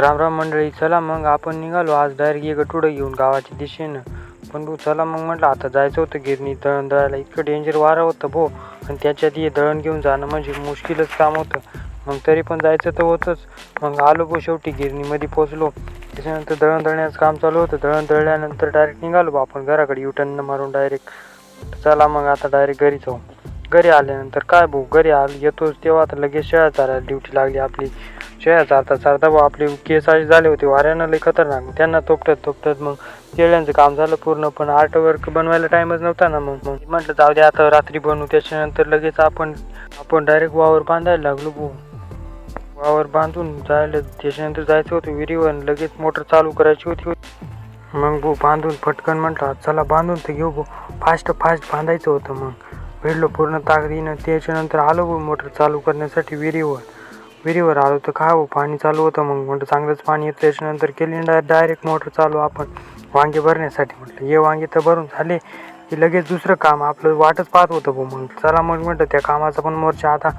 राम राम मंडळी, चला मग आपण निघालो आज डायरेक्ट एक गटुडं घेऊन गावाच्या दिशेनं. पण भाऊ चला मग म्हटलं आता जायचं होतं गिरणी दळण दळायला. इतकं डेंजर वारं होतं भाऊ, आणि त्याच्यात हे दळण घेऊन जाणं म्हणजे मुश्किलच काम होतं. मग तरी पण जायचं तर होतंच. मग आलो भाऊ, शेवटी गिरणीमध्ये पोचलो. त्याच्यानंतर दळण दळण्याचं काम चालू होतं. दळण दळल्यानंतर डायरेक्ट निघालो भाऊ आपण घराकडे युटर्न मारून डायरेक्ट. चला मग आता डायरेक्ट घरी जाऊ. घरी आल्यानंतर काय भाऊ, घरी येतोच तेव्हा आता लगेच शेळ्या चारायला ड्युटी लागली आपली. शेळ्या चारता भाऊ आपले केस असे झाले होते वाऱ्यानं लई खतरनाक. त्यांना तोपटत मग शेळ्यांचं काम झालं पूर्ण, पण आर्ट वर्क बनवायला टाईमच नव्हता ना. मग म्हटलं जाऊ दे आता रात्री बनवू. त्याच्यानंतर लगेच आपण डायरेक्ट वावर बांधायला लागलो भाऊ. वावर बांधून जायला त्याच्यानंतर जायचं होतं विहिरीवर. लगेच मोटर चालू करायची होती. मग भाऊ बांधून पटकन म्हटलं चला बांधून तर घेऊ भाऊ. फास्ट बांधायचं होतं. मग भिडलो पूर्ण ताकदीनं. त्याच्यानंतर आलो भाऊ मोटर चालू करण्यासाठी विहिरीवर आलो तर काय भाऊ पाणी चालू होतं. मग म्हटलं चांगलंच पाणी येतं. त्याच्यानंतर केली डायरेक्ट मोटर चालू आपण वांगे भरण्यासाठी. म्हटलं ये वांगे तर भरून झाले की लगेच दुसरं काम आपलं वाटच पाहत होतं भाऊ. मग चला मग म्हटलं त्या कामाचा पण मोर्चा आता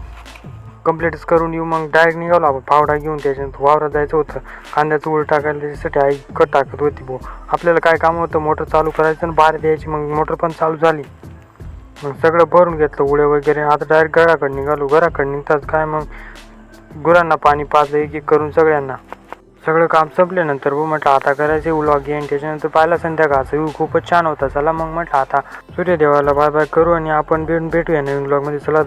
कंप्लीटच करून येऊ. मग डायरेक्ट निघालो आपण फावडा घेऊन. त्याच्यानंतर वावरात जायचं होतं. कांद्याचं ऊळ टाकायला त्याच्यासाठी आई कट टाकत होती भाऊ. आपल्याला काय काम होतं, मोटर चालू करायचं आणि बाहेर द्यायची. मग मोटर पण चालू झाली. मग सगळं भरून घेतलं उड्या वगैरे. आता डायरेक्ट घराकडे निघालो. घराकडे निघताच काय मग गुरांना पाणी पाजलं एक करून सगळ्यांना. सगळं काम संपल्यानंतर भाऊ म्हटलं आता करायचं व्लॉग घेईन. त्याच्यानंतर पाहिला संध्याकाळचा व्ह्यू खूपच छान होता. चला मग म्हटलं आता सूर्यदेवाला बाय बाय करू आणि आपण भेटूया नवीन व्लॉगमध्ये. चला